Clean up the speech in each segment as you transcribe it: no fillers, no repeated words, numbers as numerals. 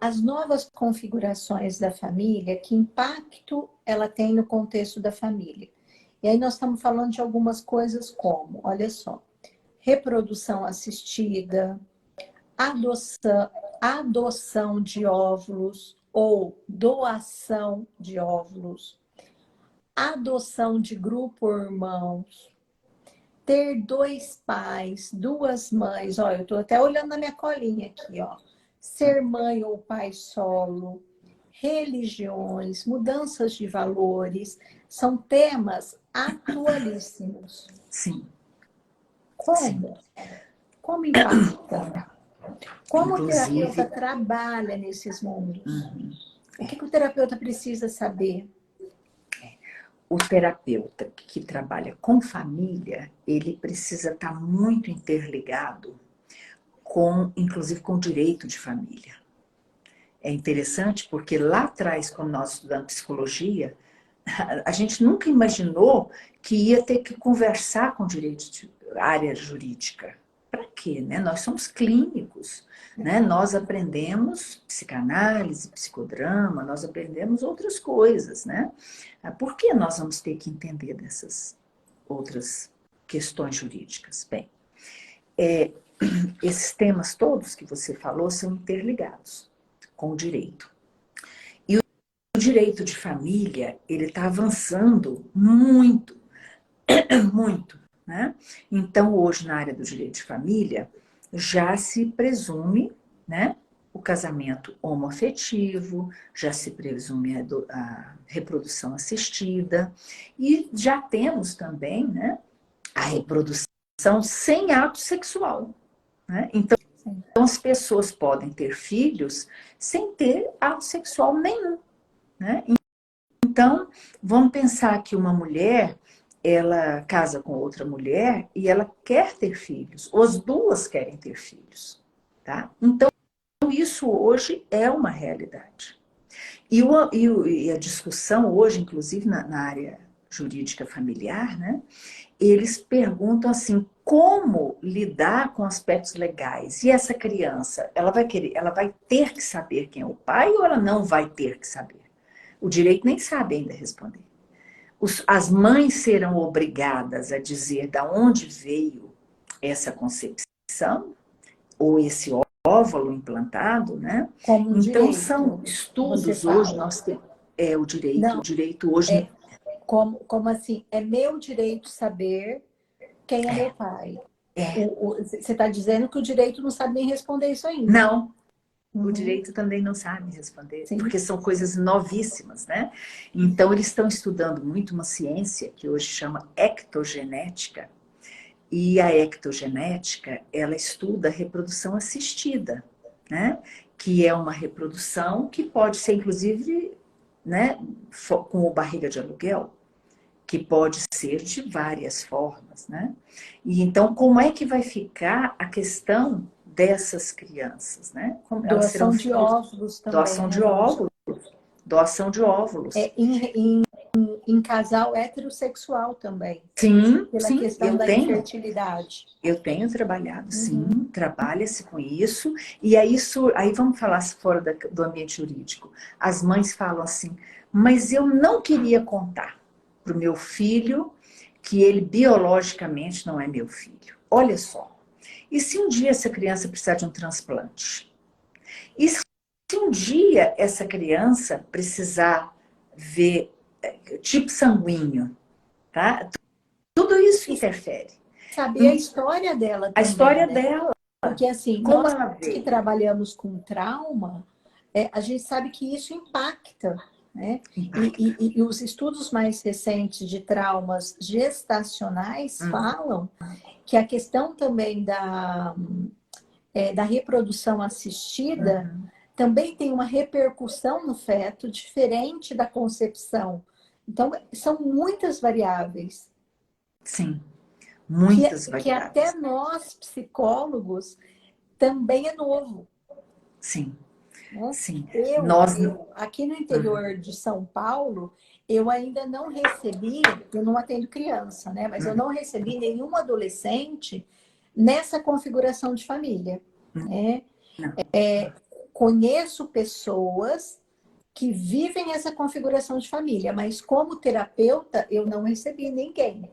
as novas configurações da família, que impacto ela tem no contexto da família. E aí nós estamos falando de algumas coisas como, olha só, reprodução assistida, adoção de óvulos ou doação de óvulos, adoção de grupo ou irmãos, ter dois pais, duas mães, ó, eu estou até olhando na minha colinha aqui, ó, ser mãe ou pai solo, religiões, mudanças de valores, são temas atualíssimos. Sim. Como? Sim. Como impacta? Como Inclusive, o terapeuta trabalha nesses mundos? O que o terapeuta precisa saber? o terapeuta que trabalha com família, ele precisa estar muito interligado com, inclusive, com o direito de família. É interessante porque lá atrás, quando nós estudamos psicologia, a gente nunca imaginou que ia ter que conversar com direito de área jurídica. Para quê, né? Nós somos clínicos, né? Nós aprendemos psicanálise, psicodrama, nós aprendemos outras coisas, né? Por que nós vamos ter que entender dessas outras questões jurídicas? Bem, esses temas todos que você falou são interligados com o direito. E o direito de família, ele está avançando muito, muito, né? Então, hoje, na área do direito de família, já se presume, né, o casamento homoafetivo, já se presume a reprodução assistida, e já temos também, né, a reprodução sem ato sexual, né? Então, as pessoas podem ter filhos sem ter ato sexual nenhum, né? Então, vamos pensar que uma mulher, ela casa com outra mulher e ela quer ter filhos, ou as duas querem ter filhos, tá? Então, isso hoje é uma realidade. E a discussão hoje, inclusive na área jurídica familiar, né? Eles perguntam assim, como lidar com aspectos legais? E essa criança, ela vai ter que saber quem é o pai ou ela não vai ter que saber? O direito nem sabe ainda responder. As mães serão obrigadas a dizer de onde veio essa concepção ou esse óvulo implantado, né? Como um Então direito, são estudos hoje, nós temos o direito hoje... Como assim? É meu direito saber quem é meu pai. Você está dizendo que o direito não sabe nem responder isso ainda. Não, o direito também não sabe responder, Sim. porque são coisas novíssimas, né? Então, eles estão estudando muito uma ciência que hoje chama ectogenética, e a ectogenética, ela estuda a reprodução assistida, né? Que é uma reprodução que pode ser, inclusive, né, com o barriga de aluguel, que pode ser de várias formas, né? E então, como é que vai ficar a questão dessas crianças, né? Como elas serão Doação de óvulos também. doação de óvulos, doação de óvulos. Em casal heterossexual também. Sim, pela sim, questão da infertilidade. Eu tenho trabalhado, sim, trabalha-se com isso. E aí vamos falar fora do ambiente jurídico. As mães falam assim, mas eu não queria contar para o meu filho que ele biologicamente não é meu filho. Olha só, e se um dia essa criança precisar de um transplante? E se um dia essa criança precisar ver tipo sanguíneo, tá? Tudo isso interfere. Saber a história dela também. A história né? dela. Porque assim, como nós ela vê? que trabalhamos com trauma, a gente sabe que isso impacta. Né? E os estudos mais recentes de traumas gestacionais falam que a questão também da reprodução assistida também tem uma repercussão no feto diferente da concepção. Então, são muitas variáveis. Sim, muitas variáveis. Que até nós, psicólogos, também é novo. Sim. Né? Sim. Eu, aqui no interior de São Paulo, eu ainda não recebi, eu não atendo criança, né? Mas eu não recebi nenhum adolescente nessa configuração de família. Né? conheço pessoas que vivem essa configuração de família, mas como terapeuta, eu não recebi ninguém.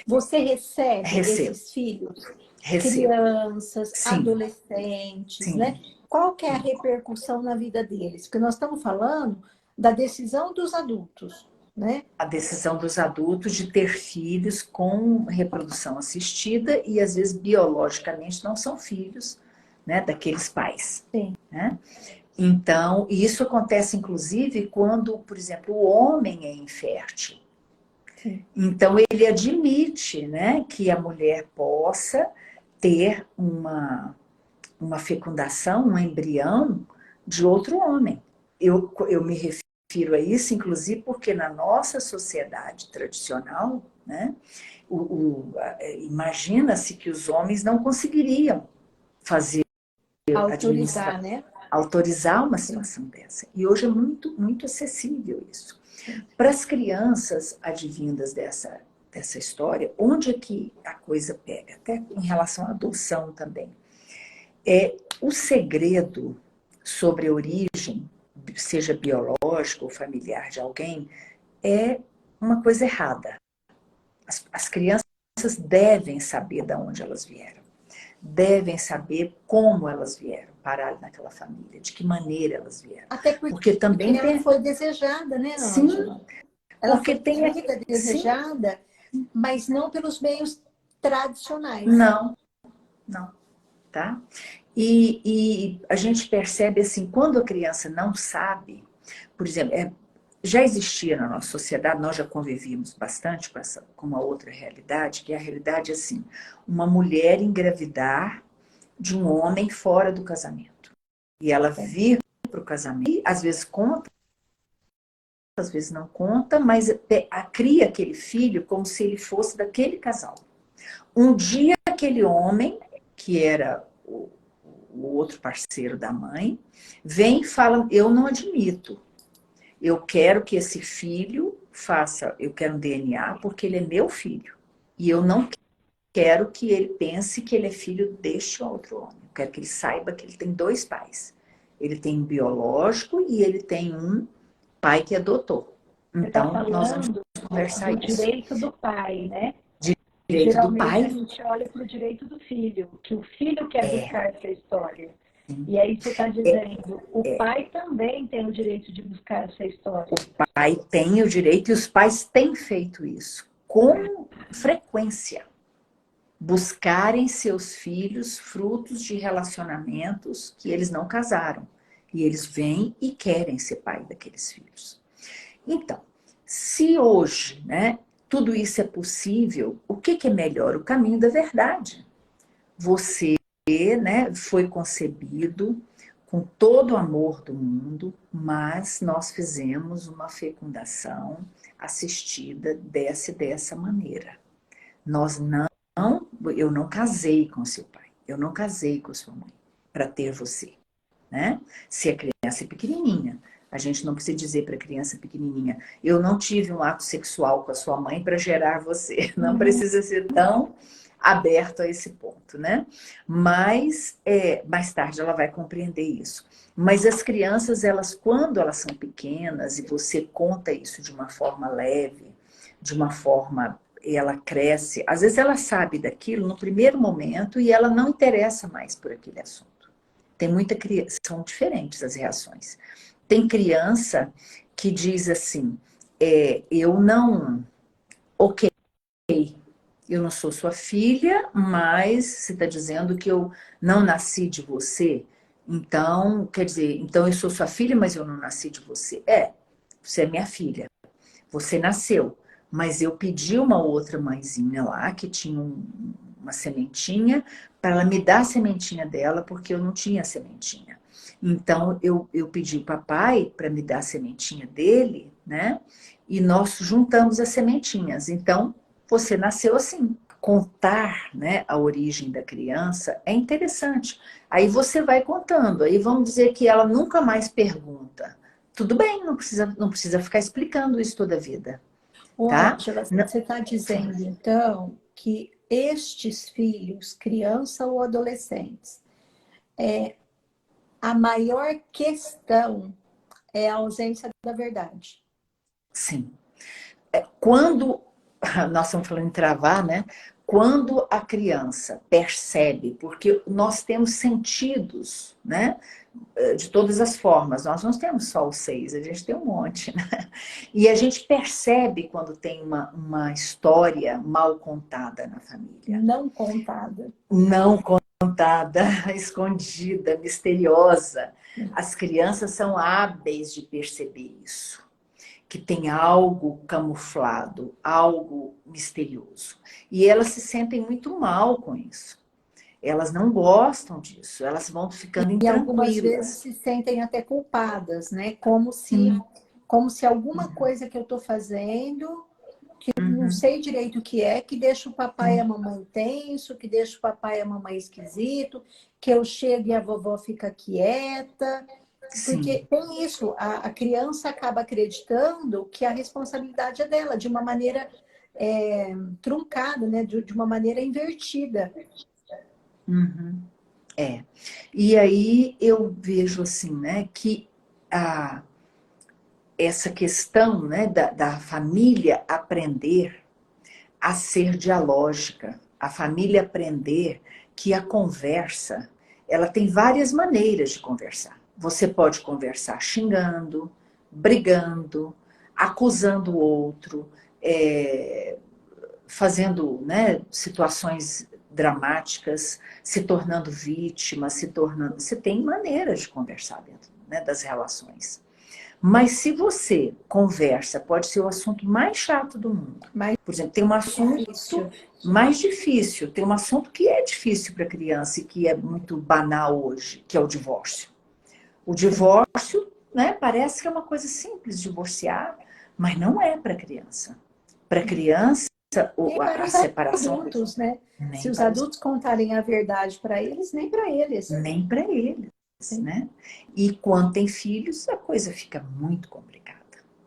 Você recebe Recebo, esses filhos, recebo. crianças, Sim, adolescentes, né? sim. Qual que é a repercussão na vida deles? Porque nós estamos falando da decisão dos adultos, né? A decisão dos adultos de ter filhos com reprodução assistida e, às vezes, biologicamente não são filhos, né, daqueles pais. Sim. Né? Então, isso acontece, inclusive, quando, por exemplo, o homem é infértil. Sim. Então, ele admite, né, que a mulher possa ter uma fecundação, um embrião de outro homem. Eu me refiro a isso, inclusive, porque na nossa sociedade tradicional, né, imagina-se que os homens não conseguiriam fazer, Autorizar, administrar, né? autorizar uma Sim. situação dessa. E hoje é muito, muito acessível isso. Para as crianças advindas dessa história, onde é que a coisa pega? Até em relação à adoção também. O segredo sobre a origem, seja biológico ou familiar de alguém, é uma coisa errada. As crianças devem saber de onde elas vieram. Devem saber como elas vieram parar naquela família, de que maneira elas vieram. Até Porque porque também ela tem... foi desejada, né, Sim, Ângela? Ela porque foi tem... vivida, Sim, desejada, mas não pelos meios tradicionais. não, não, tá? E a gente percebe assim, quando a criança não sabe, por exemplo, já existia na nossa sociedade, nós já convivíamos bastante com uma outra realidade, que é a realidade assim, uma mulher engravidar de um homem fora do casamento. E ela vir para o casamento, e às vezes conta, às vezes não conta, mas cria aquele filho como se ele fosse daquele casal. Um dia aquele homem, que era o outro parceiro da mãe, vem e fala, eu não admito. Eu quero que esse filho eu quero um DNA porque ele é meu filho. E eu não quero que ele pense que ele é filho deste outro homem. Eu quero que ele saiba que ele tem dois pais. Ele tem um biológico e ele tem um pai que adotou. Você está Então, nós vamos falando conversar do isso. direito do pai, né? Direito do Geralmente a pai gente olha para o direito do filho, que o filho quer é, buscar essa história. E aí você está dizendo, o é pai também tem o direito de buscar essa história. pai tem o direito e os pais têm feito isso com frequência. Buscarem seus filhos frutos de relacionamentos que eles não casaram. E eles vêm e querem ser pai daqueles filhos. Então, se hoje, né, tudo isso é possível, o que é melhor? O caminho da verdade. Você, né, foi concebido com todo o amor do mundo, mas nós fizemos uma fecundação assistida dessa maneira. Eu não casei com seu pai, eu não casei com sua mãe para ter você, né? Se a criança é pequenininha, a gente não precisa dizer para a criança pequenininha, eu não tive um ato sexual com a sua mãe para gerar você. Não precisa ser tão aberto a esse ponto, né? Mas mais tarde ela vai compreender isso. Mas as crianças, quando elas são pequenas e você conta isso de uma forma leve, de uma forma ela cresce, às vezes ela sabe daquilo no primeiro momento e ela não interessa mais por aquele assunto. Tem muita criança, são diferentes as reações. Tem criança que diz assim, eu não, ok, eu não sou sua filha, mas você está dizendo que eu não nasci de você, então, quer dizer, então eu sou sua filha, mas eu não nasci de você. Você é minha filha, você nasceu, mas eu pedi uma outra mãezinha lá, que tinha uma sementinha, para ela me dar a sementinha dela, porque eu não tinha sementinha. Então, eu pedi o papai para me dar a sementinha dele, né? E nós juntamos as sementinhas. Então, você nasceu assim. Contar, né, a origem da criança é interessante. Aí você vai contando. Aí vamos dizer que ela nunca mais pergunta. Tudo bem, não precisa ficar explicando isso toda a vida, Ô, tá? Ângela, Não, você está dizendo, então, que estes filhos, criança ou adolescentes, a maior questão é a ausência da verdade. Sim. Quando, nós estamos falando em travar, né? Quando a criança percebe, porque nós temos sentidos, né? De todas as formas, nós não temos só os 6, a gente tem um monte, né? E a gente percebe quando tem uma história mal contada na família. Não contada. Não contada, escondida, misteriosa. As crianças são hábeis de perceber isso. Que tem algo camuflado, algo misterioso. E elas se sentem muito mal com isso. Elas não gostam disso, elas vão ficando E algumas vezes intranquilas. se sentem até culpadas, né? Como se alguma coisa que eu estou fazendo, que eu não sei direito o que é, que deixa o papai e a mamãe tenso, que deixa o papai e a mamãe esquisito, que eu chego e a vovó fica quieta. Sim. Porque tem isso, a criança acaba acreditando que a responsabilidade é dela, de uma maneira truncada, né? De uma maneira invertida. Uhum. É. E aí eu vejo assim, né, que essa questão, né, da família aprender a ser dialógica, a família aprender que a conversa, ela tem várias maneiras de conversar. Você pode conversar xingando, brigando, acusando o outro, fazendo, né, situações dramáticas, se tornando vítima, se tornando... Você tem maneiras de conversar dentro, né, das relações. Mas se você conversa, pode ser o assunto mais chato do mundo. Mais Por exemplo, tem um assunto difícil. mais difícil, tem um assunto que é difícil para a criança e que é muito banal hoje, que é o divórcio. O divórcio, né, parece que é uma coisa simples, divorciar, mas não é para a criança. Para a criança, Nem para a os separação... adultos, né? Se Nem os para os... adultos contarem a verdade para eles, nem para eles. Nem para eles, né? E quando tem filhos, a coisa fica muito complicada.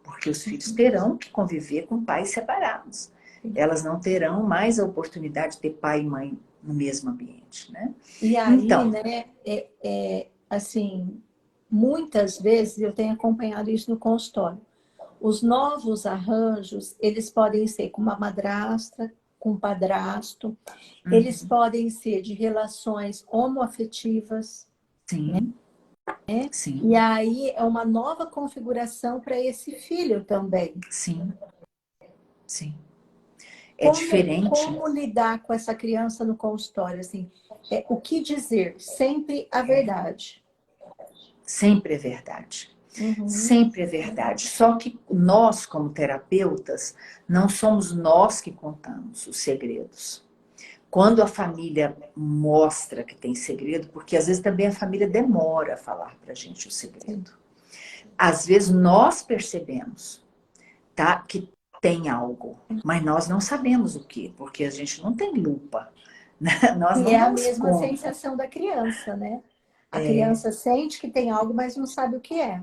Porque os filhos terão que conviver com pais separados. Elas não terão mais a oportunidade de ter pai e mãe no mesmo ambiente, né? E aí, Então, né, assim, muitas vezes eu tenho acompanhado isso no consultório. Os novos arranjos, eles podem ser com uma madrasta, com um padrasto, eles podem ser de relações homoafetivas, sim, né? E sim, aí é uma nova configuração para esse filho também. sim, sim. É diferente, Como lidar com essa criança no consultório? Assim, o que dizer? Sempre a verdade. sempre é verdade. Uhum. Sempre é verdade. Só que nós, como terapeutas, não somos nós que contamos os segredos. Quando a família mostra que tem segredo, porque às vezes também a família demora a falar para a gente o segredo. Às vezes nós percebemos, tá, que tem algo, mas nós não sabemos o que, porque a gente não tem lupa, né? Nós E não é a damos mesma conta. sensação da criança, né? A criança sente que tem algo, mas não sabe o que é.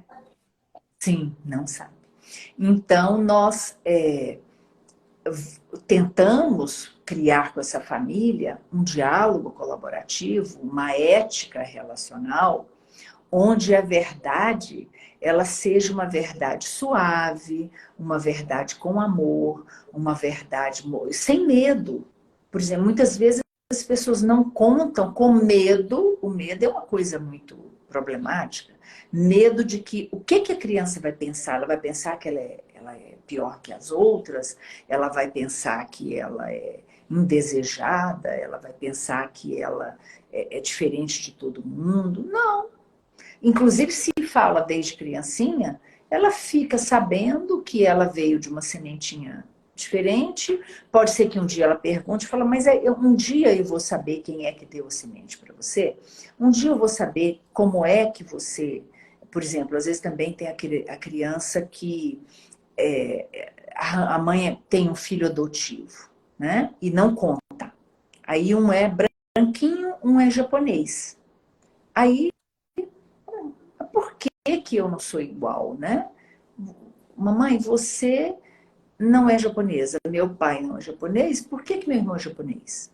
Sim, não sabe. Então nós tentamos criar com essa família um diálogo colaborativo, uma ética relacional, onde a verdade ela seja uma verdade suave, uma verdade com amor, uma verdade sem medo. Por exemplo, muitas vezes as pessoas não contam com medo, o medo é uma coisa muito problemática, medo de que, o que a criança vai pensar? Ela vai pensar que ela é pior que as outras, ela vai pensar que ela é indesejada, ela vai pensar que ela é diferente de todo mundo. Não. Inclusive, se fala desde criancinha, ela fica sabendo que ela veio de uma sementinha diferente. Pode ser que um dia ela pergunte e fala, mas um dia eu vou saber quem é que deu a semente para você? Um dia eu vou saber como é que você... Por exemplo, às vezes também tem a criança que a mãe tem um filho adotivo, né? E não conta. Aí um é branquinho, um é japonês. Aí por que eu não sou igual, né? Mamãe, você não é japonesa, meu pai não é japonês, por que meu irmão é japonês?